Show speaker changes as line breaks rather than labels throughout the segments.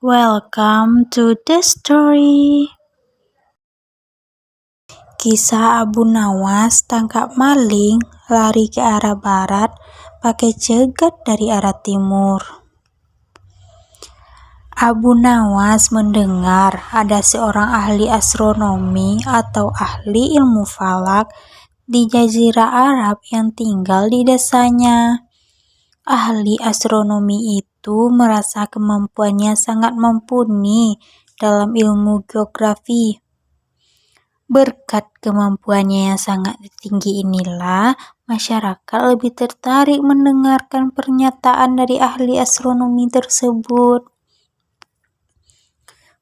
Welcome to the story. Kisah Abu Nawas tangkap maling, lari ke arah barat, pakai cegat dari arah timur. Abu Nawas mendengar ada seorang ahli astronomi atau ahli ilmu falak di Jazirah Arab yang tinggal di desanya. Ahli astronomi itu merasa kemampuannya sangat mumpuni dalam ilmu geografi. Berkat kemampuannya yang sangat tinggi inilah, masyarakat lebih tertarik mendengarkan pernyataan dari ahli astronomi tersebut.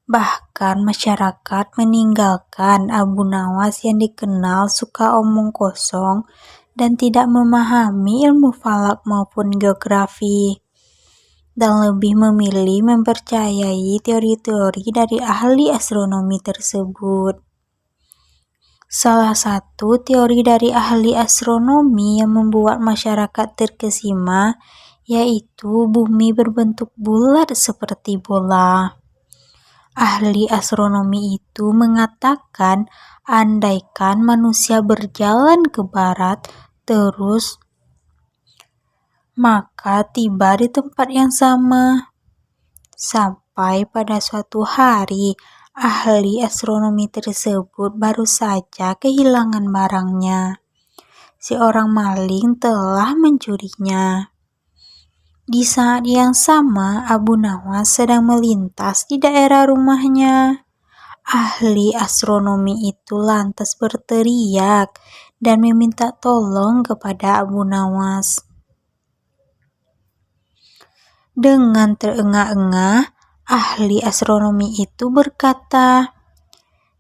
Bahkan masyarakat meninggalkan Abu Nawas yang dikenal suka omong kosong dan tidak memahami ilmu falak maupun geografi, dan lebih memilih mempercayai teori-teori dari ahli astronomi tersebut. Salah satu teori dari ahli astronomi yang membuat masyarakat terkesima yaitu bumi berbentuk bulat seperti bola. Ahli astronomi itu mengatakan andaikan manusia berjalan ke barat terus, maka tiba di tempat yang sama. Sampai pada suatu hari, ahli astronomi tersebut baru saja kehilangan barangnya. Seorang maling telah mencurinya. Di saat yang sama, Abu Nawas sedang melintas di daerah rumahnya. Ahli astronomi itu lantas berteriak dan meminta tolong kepada Abu Nawas. Dengan terengah-engah, ahli astronomi itu berkata,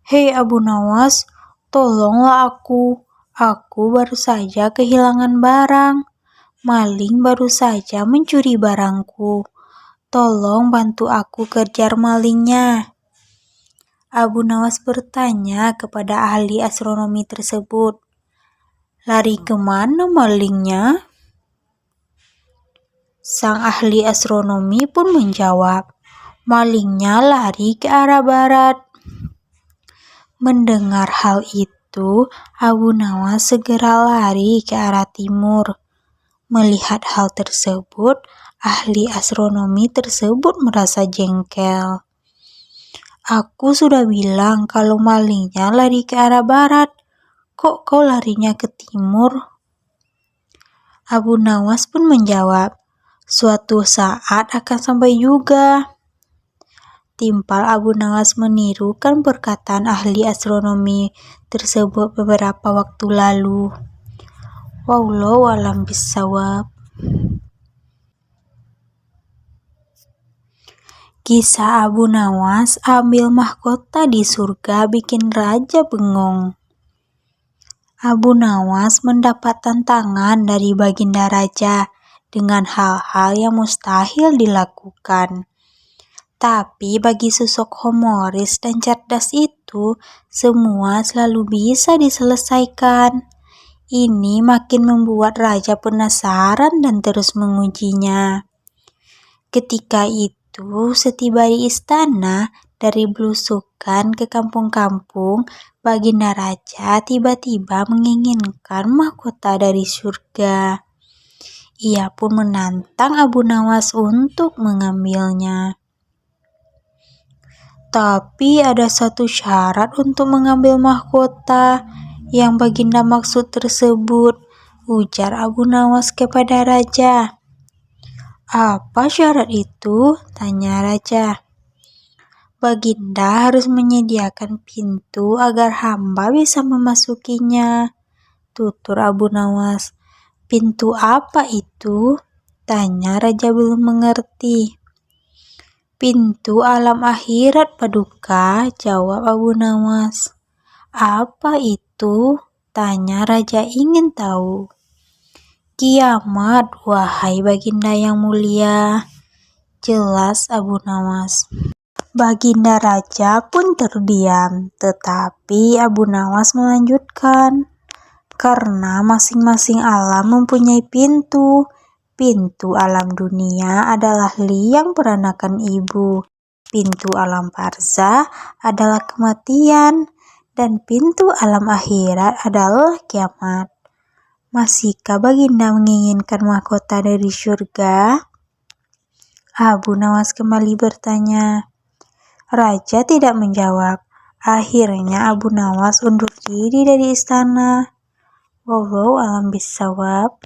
"Hei Abu Nawas, tolonglah aku. Aku baru saja kehilangan barang. Maling baru saja mencuri barangku. Tolong bantu aku kejar malingnya." Abu Nawas bertanya kepada ahli astronomi tersebut, "Lari kemana malingnya?" Sang ahli astronomi pun menjawab, "Malingnya lari ke arah barat." Mendengar hal itu, Abu Nawas segera lari ke arah timur. Melihat hal tersebut, ahli astronomi tersebut merasa jengkel. "Aku sudah bilang kalau malingnya lari ke arah barat. Kok kau larinya ke timur?" Abu Nawas pun menjawab, "Suatu saat akan sampai juga." Timpal Abu Nawas menirukan perkataan ahli astronomi tersebut beberapa waktu lalu. Wallahu a'lam bishawab. Kisah Abu Nawas ambil mahkota di surga bikin raja bengong. Abu Nawas mendapat tantangan dari baginda raja dengan hal-hal yang mustahil dilakukan. Tapi bagi sosok humoris dan cerdas itu, semua selalu bisa diselesaikan. Ini makin membuat raja penasaran dan terus mengujinya. Ketika itu, setiba di istana, dari belusukan ke kampung-kampung, baginda raja tiba-tiba menginginkan mahkota dari surga. Ia pun menantang Abu Nawas untuk mengambilnya. Tapi ada satu syarat untuk mengambil mahkota yang baginda maksud tersebut, ujar Abu Nawas kepada raja. "Apa syarat itu?" tanya raja. "Baginda harus menyediakan pintu agar hamba bisa memasukinya," tutur Abu Nawas. "Pintu apa itu?" tanya raja belum mengerti. "Pintu alam akhirat Paduka," jawab Abu Nawas. "Apa itu?" tanya raja ingin tahu. "Kiamat, wahai baginda yang mulia," jelas Abu Nawas. Baginda raja pun terdiam, tetapi Abu Nawas melanjutkan, "Karena masing-masing alam mempunyai pintu. Pintu alam dunia adalah liang peranakan ibu. Pintu alam barzah adalah kematian, dan pintu alam akhirat adalah kiamat. Masihkah Baginda menginginkan mahkota dari surga? Abu Nawas kembali bertanya. Raja tidak menjawab. Akhirnya Abu Nawas undur diri dari istana. Wallahu a'lam bishawab.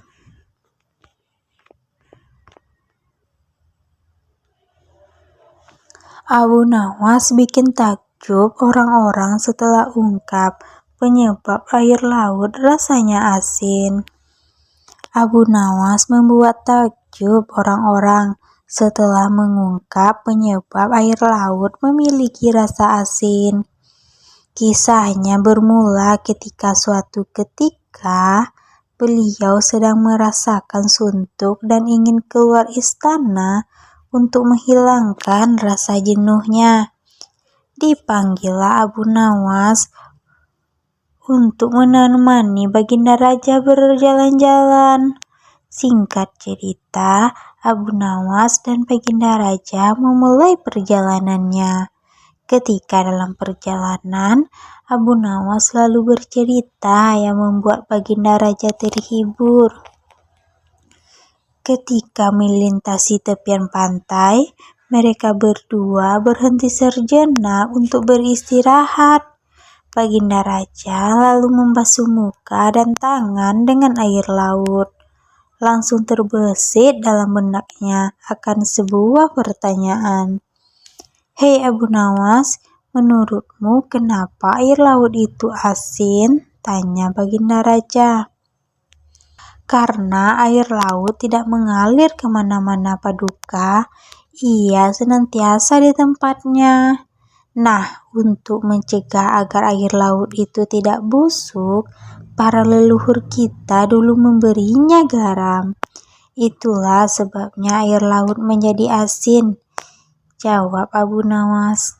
Abu Nawas bikin takjub orang-orang setelah ungkap penyebab air laut rasanya asin. Abu Nawas membuat takjub orang-orang setelah mengungkap penyebab air laut memiliki rasa asin. Kisahnya bermula ketika suatu ketika beliau sedang merasakan suntuk dan ingin keluar istana untuk menghilangkan rasa jenuhnya. Dipanggillah Abu Nawas untuk menemani Baginda Raja berjalan-jalan. Singkat cerita, Abu Nawas dan Baginda Raja memulai perjalanannya. Ketika dalam perjalanan, Abu Nawas selalu bercerita yang membuat Baginda Raja terhibur. Ketika melintasi tepian pantai, mereka berdua berhenti sejenak untuk beristirahat. Baginda Raja lalu membasuh muka dan tangan dengan air laut. Langsung terbesit dalam benaknya akan sebuah pertanyaan. Hei Abu Nawas, menurutmu kenapa air laut itu asin? Tanya Baginda Raja. Karena air laut tidak mengalir kemana-mana Paduka, ia senantiasa di tempatnya. Nah, untuk mencegah agar air laut itu tidak busuk, para leluhur kita dulu memberinya garam. Itulah sebabnya air laut menjadi asin, jawab Abu Nawas.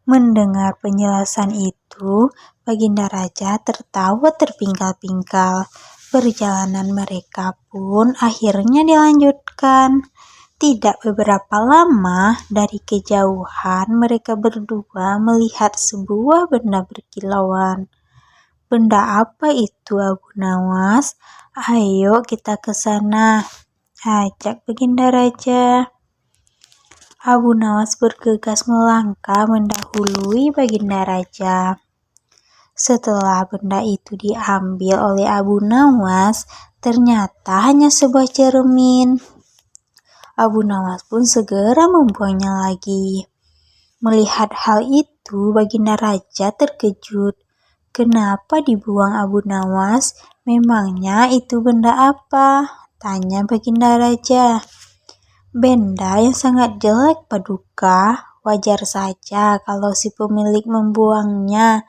Mendengar penjelasan itu, Baginda Raja tertawa terpingkal-pingkal. Perjalanan mereka pun akhirnya dilanjutkan. Tidak beberapa lama dari kejauhan mereka berdua melihat sebuah benda berkilauan. Benda apa itu Abu Nawas? Ayo kita ke sana, ajak Baginda Raja. Abu Nawas bergegas melangkah mendahului Baginda Raja. Setelah benda itu diambil oleh Abu Nawas, ternyata hanya sebuah cermin. Abu Nawas pun segera membuangnya lagi. Melihat hal itu, Baginda Raja terkejut. Kenapa dibuang Abu Nawas? Memangnya itu benda apa? Tanya Baginda Raja. Benda yang sangat jelek Paduka. Wajar saja kalau si pemilik membuangnya,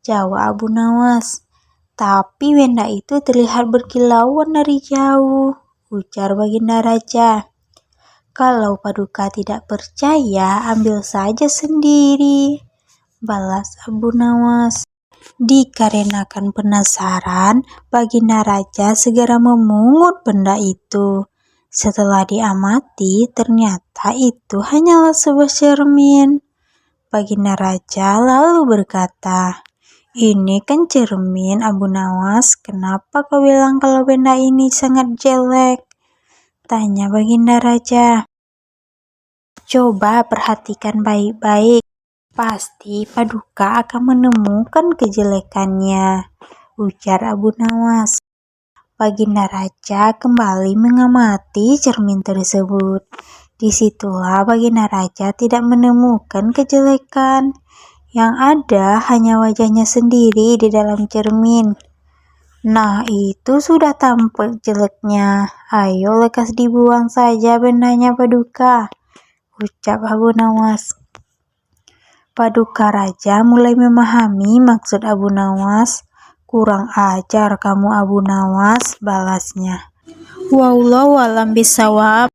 jawab Abu Nawas. Tapi benda itu terlihat berkilauan dari jauh, ujar Baginda Raja. Kalau Paduka tidak percaya, ambil saja sendiri, balas Abu Nawas. Dikarenakan penasaran, Baginda Raja segera memungut benda itu. Setelah diamati, ternyata itu hanyalah sebuah cermin. Baginda Raja lalu berkata, ini kan cermin Abu Nawas, kenapa kau bilang kalau benda ini sangat jelek? Tanya Baginda Raja. Coba perhatikan baik-baik. Pasti Paduka akan menemukan kejelekannya, ujar Abu Nawas. Baginda Raja kembali mengamati cermin tersebut. Disitulah Baginda Raja tidak menemukan kejelekan. Yang ada hanya wajahnya sendiri di dalam cermin. Nah, itu sudah tampak jeleknya. Ayo lekas dibuang saja bendanya Paduka, ucap Abu Nawas. Paduka Raja mulai memahami maksud Abu Nawas. Kurang ajar kamu Abu Nawas, balasnya. Wallahu a'lam bishawab.